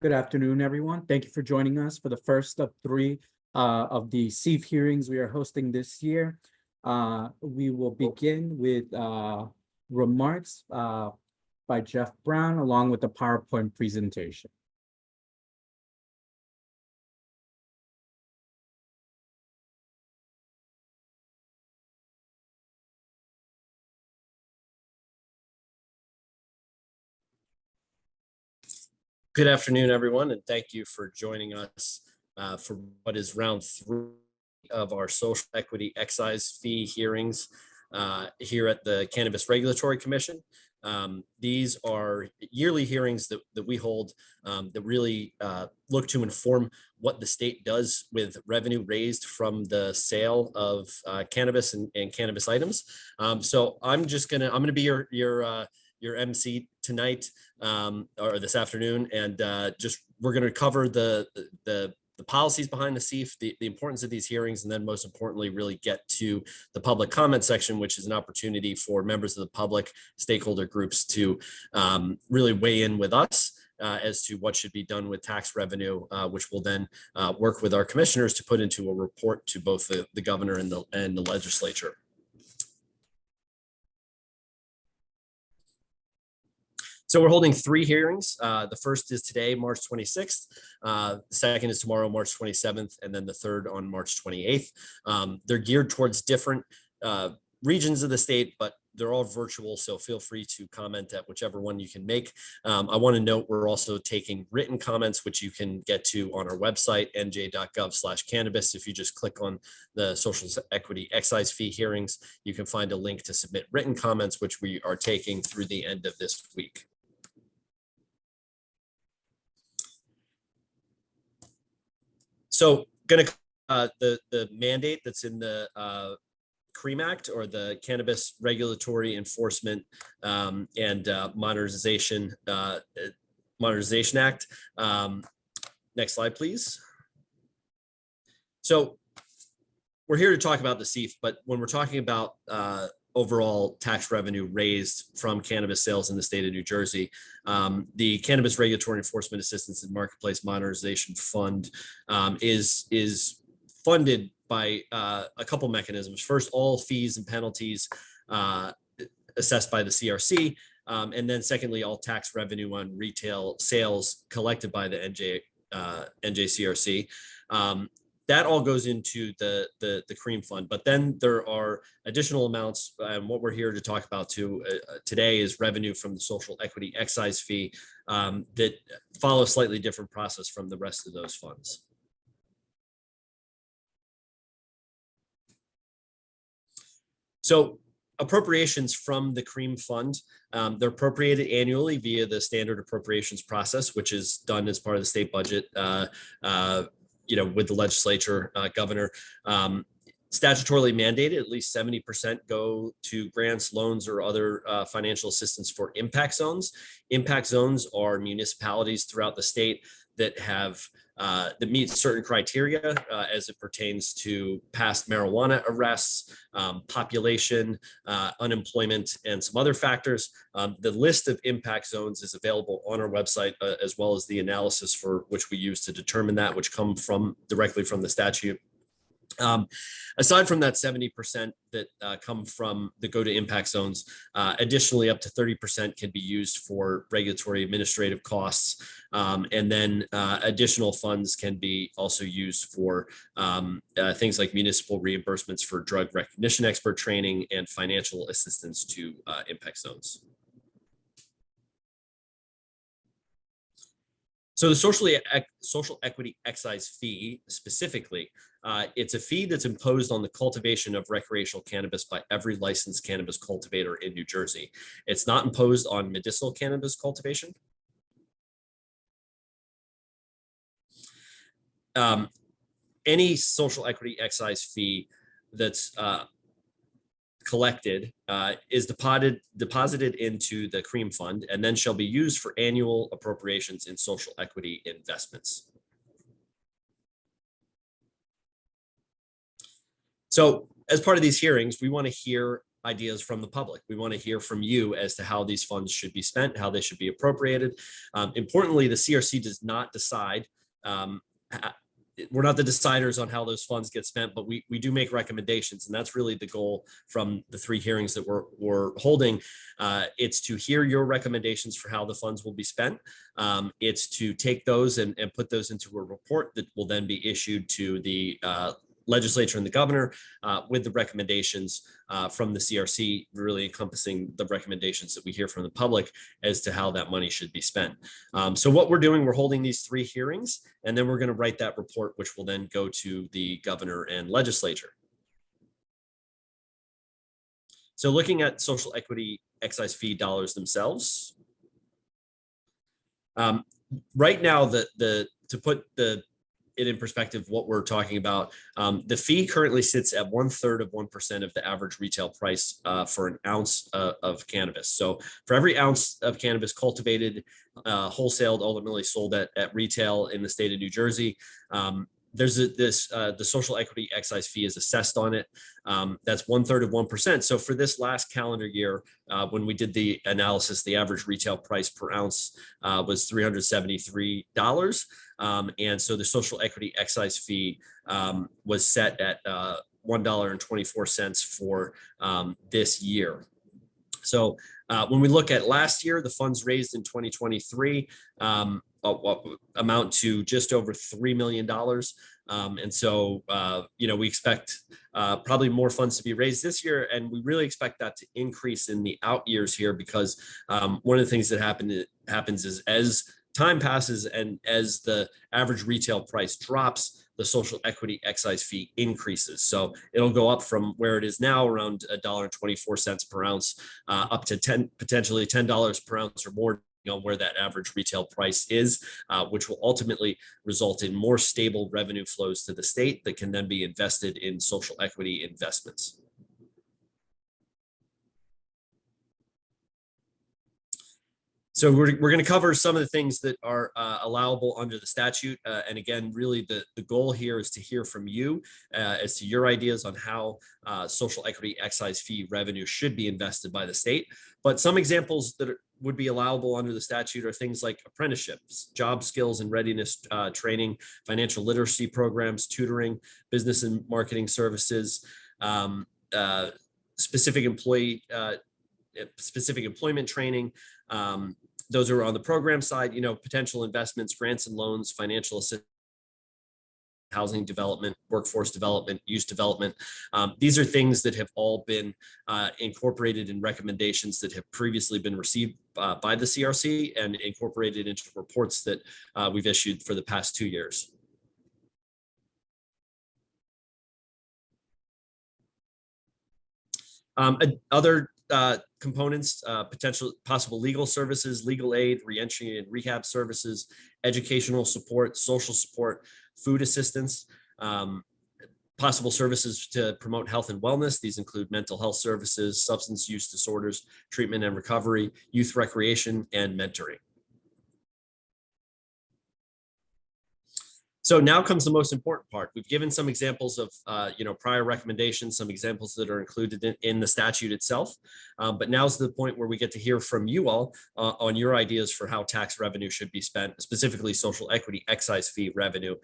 Good afternoon, everyone. Thank you for joining us for the first of three of the CEIF hearings we are hosting this year. We will begin with remarks by Jeff Brown, along with the PowerPoint presentation. Good afternoon, everyone, and thank you for joining us for what is round 3 of our social equity excise fee hearings here at the Cannabis Regulatory Commission. These are yearly hearings that we hold that really look to inform what the state does with revenue raised from the sale of cannabis and cannabis items. So I'm gonna be your MC tonight or this afternoon, and we're going to cover the policies behind the CEIF, the importance of these hearings, and then most importantly, really get to the public comment section, which is an opportunity for members of the public, stakeholder groups to really weigh in with us as to what should be done with tax revenue, which will then work with our commissioners to put into a report to both the governor and the legislature. So we're holding 3 hearings. The first is today, March 26th. The second is tomorrow, March 27th, and then the third on March 28th. They're geared towards different regions of the state, but they're all virtual, so feel free to comment at whichever one you can make. I want to note we're also taking written comments, which you can get to on our website, nj.gov/cannabis. If you just click on the social equity excise fee hearings, you can find a link to submit written comments, which we are taking through the end of this week. So the mandate that's in the CREAM Act, or the Cannabis Regulatory Enforcement and Modernization Act. Next slide, please. So we're here to talk about the CEIF, but when we're talking about overall tax revenue raised from cannabis sales in the state of New Jersey, the Cannabis Regulatory Enforcement Assistance and Marketplace Modernization Fund is funded by a couple mechanisms. First, all fees and penalties assessed by the CRC, and then secondly, all tax revenue on retail sales collected by the NJCRC. That all goes into the CREAM fund, but then there are additional amounts, and what we're here to talk about today is revenue from the social equity excise fee that follow a slightly different process from the rest of those funds. So appropriations from the CREAM fund, they're appropriated annually via the standard appropriations process, which is done as part of the state budget, with the legislature, governor. Statutorily mandated, at least 70% go to grants, loans, or other financial assistance for impact zones. Impact zones are municipalities throughout the state that have that meet certain criteria as it pertains to past marijuana arrests, population, unemployment, and some other factors. The list of impact zones is available on our website, as well as the analysis for which we use to determine that, which come directly from the statute. Aside from that 70% that come from the go to impact zones, additionally up to 30% can be used for regulatory administrative costs, and then additional funds can be also used for things like municipal reimbursements for drug recognition expert training and financial assistance to impact zones. So the social equity excise fee specifically, it's a fee that's imposed on the cultivation of recreational cannabis by every licensed cannabis cultivator in New Jersey. It's not imposed on medicinal cannabis cultivation. Any social equity excise fee that's collected is deposited into the CREAM fund and then shall be used for annual appropriations in social equity investments. So as part of these hearings, we want to hear ideas from the public. We want to hear from you as to how these funds should be spent, how they should be appropriated. Importantly, the CRC does not decide. We're not the deciders on how those funds get spent, but we do make recommendations, and that's really the goal from the 3 hearings that we're holding. It's to hear your recommendations for how the funds will be spent. It's to take those and put those into a report that will then be issued to the legislature and the governor with the recommendations from the CRC, really encompassing the recommendations that we hear from the public as to how that money should be spent. So what we're doing, we're holding these 3 hearings, and then we're going to write that report, which will then go to the governor and legislature. So looking at social equity excise fee dollars themselves, right now, to put it in perspective, what we're talking about, the fee currently sits at 1/3 of 1% of the average retail price for an ounce of cannabis. So for every ounce of cannabis cultivated, wholesaled, ultimately sold at retail in the state of New Jersey, there's the social equity excise fee is assessed on it. That's 1/3 of 1%. So for this last calendar year, when we did the analysis, the average retail price per ounce was $373. And so the social equity excise fee was set at $1.24 for this year. So when we look at last year, the funds raised in 2023 amount to just over $3 million. And so, we expect probably more funds to be raised this year, and we really expect that to increase in the out years here, because one of the things that happens is as time passes and as the average retail price drops, the social equity excise fee increases. So it'll go up from where it is now, around $1.24 per ounce, up to potentially $10 per ounce or more, where that average retail price is, which will ultimately result in more stable revenue flows to the state that can then be invested in social equity investments. So we're going to cover some of the things that are allowable under the statute. And again, really the goal here is to hear from you as to your ideas on how social equity excise fee revenue should be invested by the state. But some examples that would be allowable under the statute are things like apprenticeships, job skills and readiness training, financial literacy programs, tutoring, business and marketing services, specific employment training. Those are on the program side, potential investments, grants and loans, financial assistance, housing development, workforce development, youth development. These are things that have all been incorporated in recommendations that have previously been received by the CRC and incorporated into reports that we've issued for the past 2 years. Other components, possible legal services, legal aid, reentry and rehab services, educational support, social support, food assistance, possible services to promote health and wellness. These include mental health services, substance use disorders, treatment and recovery, youth recreation, and mentoring. So now comes the most important part. We've given some examples of prior recommendations, some examples that are included in the statute itself. But now's the point where we get to hear from you all on your ideas for how tax revenue should be spent, specifically social equity excise fee revenue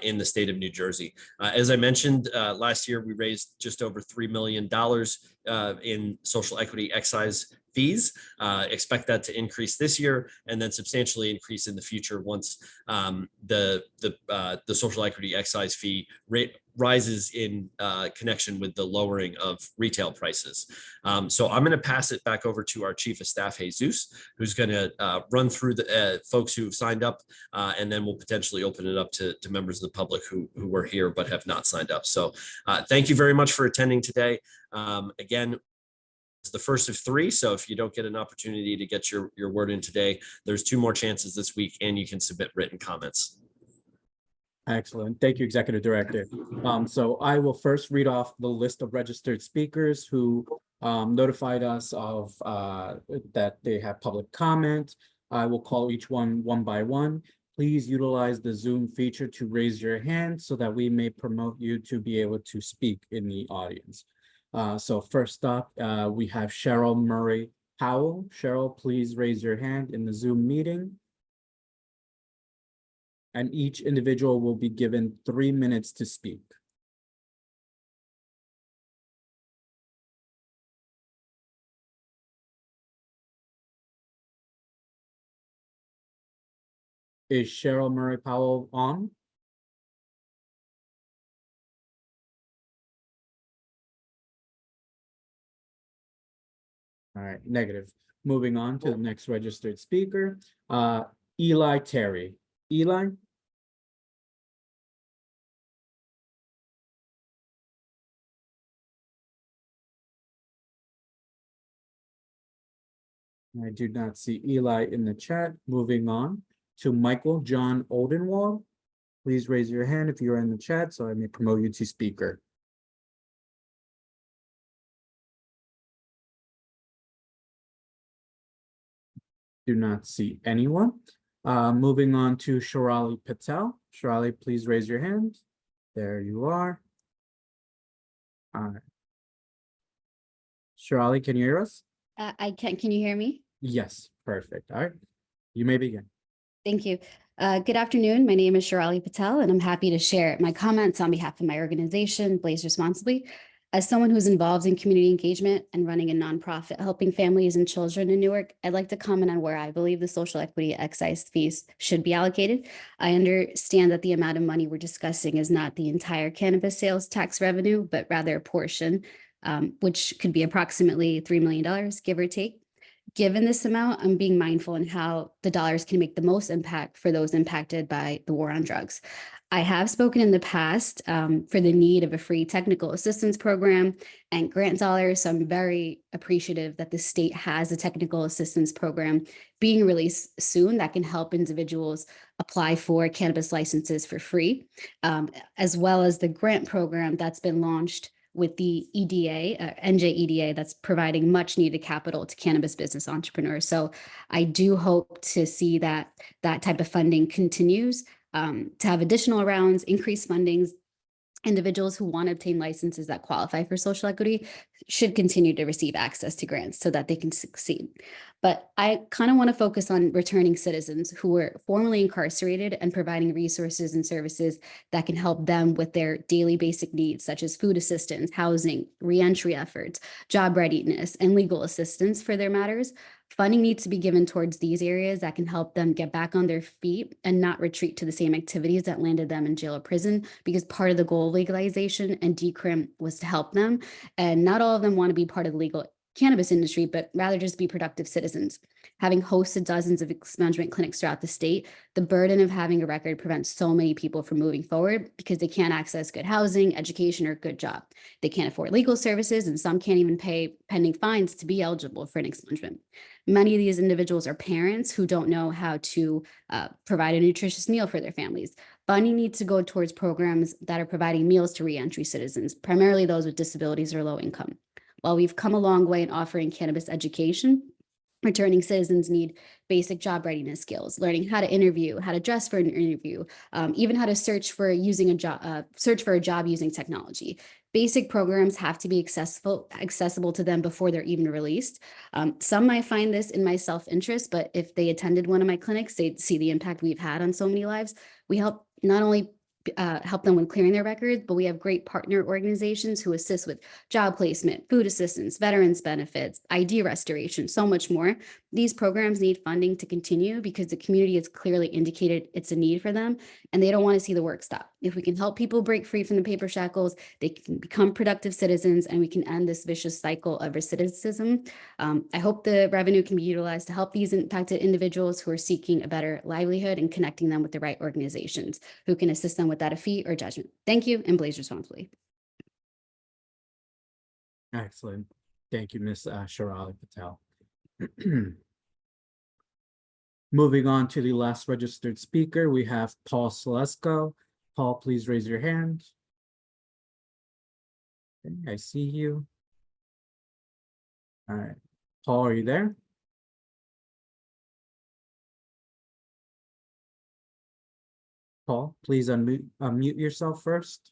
in the state of New Jersey. As I mentioned, last year we raised just over $3 million in social equity excise fees. Expect that to increase this year and then substantially increase in the future once the social equity excise fee rate rises in connection with the lowering of retail prices. So I'm going to pass it back over to our Chief of Staff, Jesus, who's going to run through the folks who've signed up, and then we'll potentially open it up to members of the public who were here but have not signed up. So thank you very much for attending today. Again, it's the first of 3. So if you don't get an opportunity to get your word in today, there's 2 more chances this week, and you can submit written comments. Excellent. Thank you, Executive Director. So I will first read off the list of registered speakers who notified us of that they have public comment. I will call each one by one. Please utilize the Zoom feature to raise your hand so that we may promote you to be able to speak in the audience. So first up, we have Cheryl Murray Powell. Cheryl, please raise your hand in the Zoom meeting. And each individual will be given 3 minutes to speak. Is Cheryl Murray Powell on? All right, negative. Moving on to the next registered speaker, Eli Terry. Eli? I do not see Eli in the chat. Moving on to Michael John Oldenwald. Please raise your hand if you're in the chat so I may promote you to speaker. Do not see anyone. Moving on to Shirali Patel. Shirali, please raise your hand. There you are. All right. Shirali, can you hear us? I can. Can you hear me? Yes, perfect. All right. You may begin. Thank you. Good afternoon. My name is Shirali Patel, and I'm happy to share my comments on behalf of my organization, Blaze Responsibly. As someone who's involved in community engagement and running a nonprofit helping families and children in Newark, I'd like to comment on where I believe the social equity excise fees should be allocated. I understand that the amount of money we're discussing is not the entire cannabis sales tax revenue, but rather a portion, which could be approximately $3 million, give or take. Given this amount, I'm being mindful in how the dollars can make the most impact for those impacted by the war on drugs. I have spoken in the past for the need of a free technical assistance program and grant dollars. So I'm very appreciative that the state has a technical assistance program being released soon that can help individuals apply for cannabis licenses for free, as well as the grant program that's been launched with the EDA, NJEDA, that's providing much needed capital to cannabis business entrepreneurs. So I do hope to see that that type of funding continues, to have additional rounds, increased fundings. Individuals who want to obtain licenses that qualify for social equity should continue to receive access to grants so that they can succeed. But I kind of want to focus on returning citizens who were formerly incarcerated and providing resources and services that can help them with their daily basic needs, such as food assistance, housing, reentry efforts, job readiness, and legal assistance for their matters. Funding needs to be given towards these areas that can help them get back on their feet and not retreat to the same activities that landed them in jail or prison, because part of the goal of legalization and decrim was to help them. And not all of them want to be part of the legal cannabis industry, but rather just be productive citizens. Having hosted dozens of expungement clinics throughout the state, the burden of having a record prevents so many people from moving forward because they can't access good housing, education, or good job. They can't afford legal services, and some can't even pay pending fines to be eligible for an expungement. Many of these individuals are parents who don't know how to provide a nutritious meal for their families. Funding needs to go towards programs that are providing meals to reentry citizens, primarily those with disabilities or low income. While we've come a long way in offering cannabis education, returning citizens need basic job readiness skills, learning how to interview, how to dress for an interview, even how to search for a job using technology. Basic programs have to be accessible to them before they're even released. Some might find this in my self-interest, but if they attended one of my clinics, they'd see the impact we've had on so many lives. We help not only help them when clearing their records, but we have great partner organizations who assist with job placement, food assistance, veterans benefits, ID restoration, so much more. These programs need funding to continue because the community has clearly indicated it's a need for them, and they don't want to see the work stop. If we can help people break free from the paper shackles, they can become productive citizens, and we can end this vicious cycle of recidivism. I hope the revenue can be utilized to help these impacted individuals who are seeking a better livelihood and connecting them with the right organizations who can assist them without a fee or judgment. Thank you, and Blaze responsibly. Excellent. Thank you, Ms. Shirali Patel. Moving on to the last registered speaker, we have Paul Selesko. Paul, please raise your hand. Okay, I see you. All right. Paul, are you there? Paul, please unmute yourself first.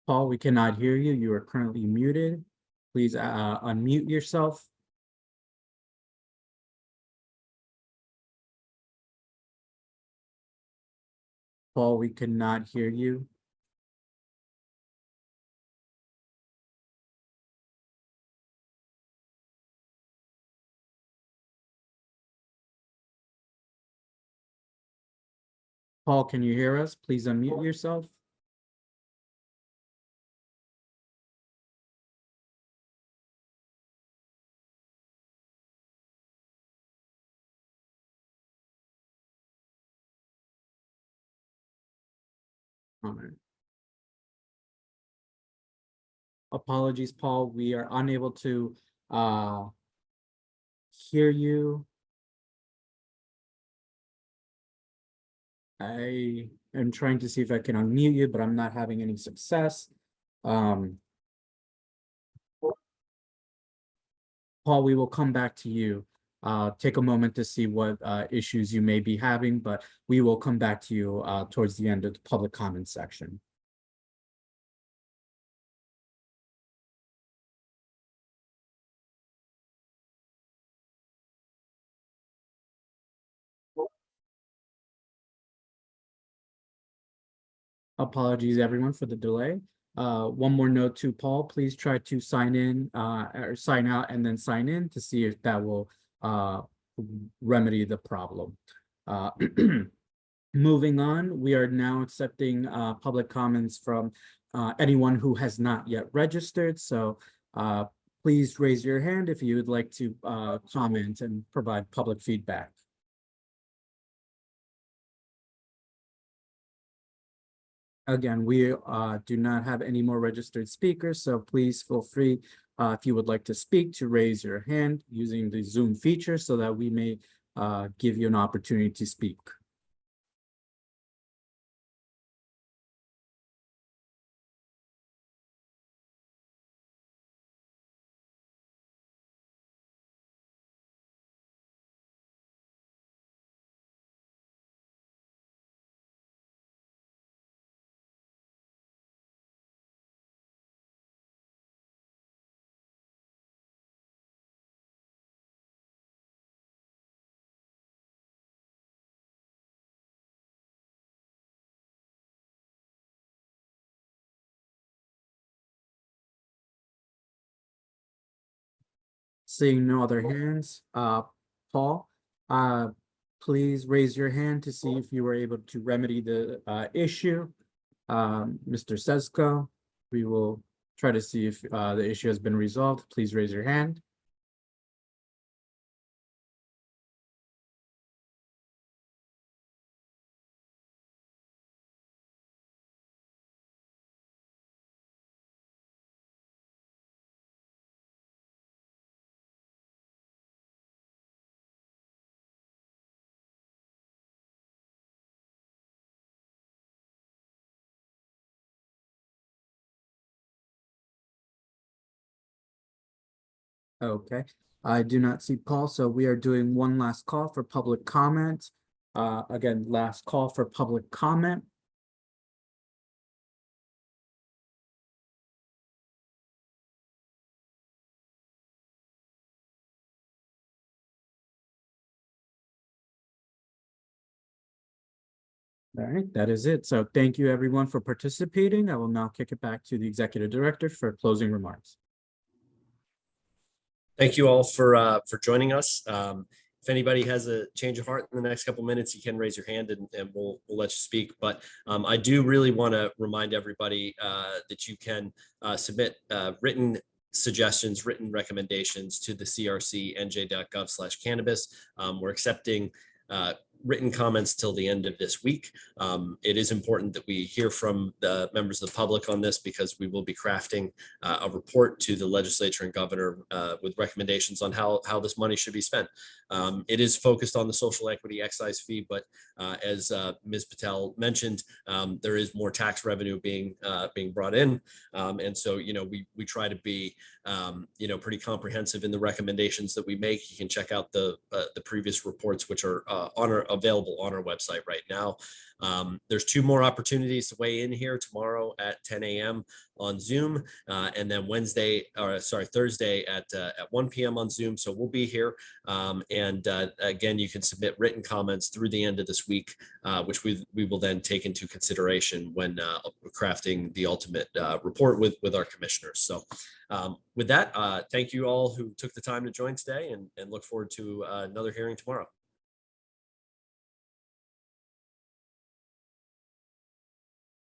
Paul, we cannot hear you. You are currently muted. Please unmute yourself. Paul, we cannot hear you. Paul, can you hear us? Please unmute yourself. All right. Apologies, Paul. We are unable to hear you. I am trying to see if I can unmute you, but I'm not having any success. Paul, we will come back to you. Take a moment to see what issues you may be having, but we will come back to you towards the end of the public comment section. Apologies, everyone, for the delay. One more note to Paul, please try to sign in or sign out and then sign in to see if that will remedy the problem. Moving on, we are now accepting public comments from anyone who has not yet registered. So please raise your hand if you would like to comment and provide public feedback. Again, we do not have any more registered speakers, so please feel free if you would like to speak to raise your hand using the Zoom feature so that we may give you an opportunity to speak. Seeing no other hands, Paul, please raise your hand to see if you were able to remedy the issue. Mr. Sesko, we will try to see if the issue has been resolved. Please raise your hand. Okay, I do not see Paul, so we are doing one last call for public comment. Again, last call for public comment. All right, that is it. So thank you everyone for participating. I will now kick it back to the executive director for closing remarks. Thank you all for joining us. If anybody has a change of heart in the next couple minutes, you can raise your hand and we'll let you speak. But I do really want to remind everybody that you can submit written suggestions, written recommendations to the crcnj.gov/cannabis. We're accepting written comments till the end of this week. It is important that we hear from the members of the public on this because we will be crafting a report to the legislature and governor with recommendations on how this money should be spent. It is focused on the social equity excise fee, but as Ms. Patel mentioned, there is more tax revenue being brought in. And so, we try to be, pretty comprehensive in the recommendations that we make. You can check out the previous reports, which are available on our website right now. There's 2 more opportunities to weigh in here tomorrow at 10 a.m. on Zoom, and then Thursday at 1 p.m. on Zoom. So we'll be here. Again, you can submit written comments through the end of this week, which we will then take into consideration when crafting the ultimate report with our commissioners. So with that, thank you all who took the time to join today, and look forward to another hearing tomorrow.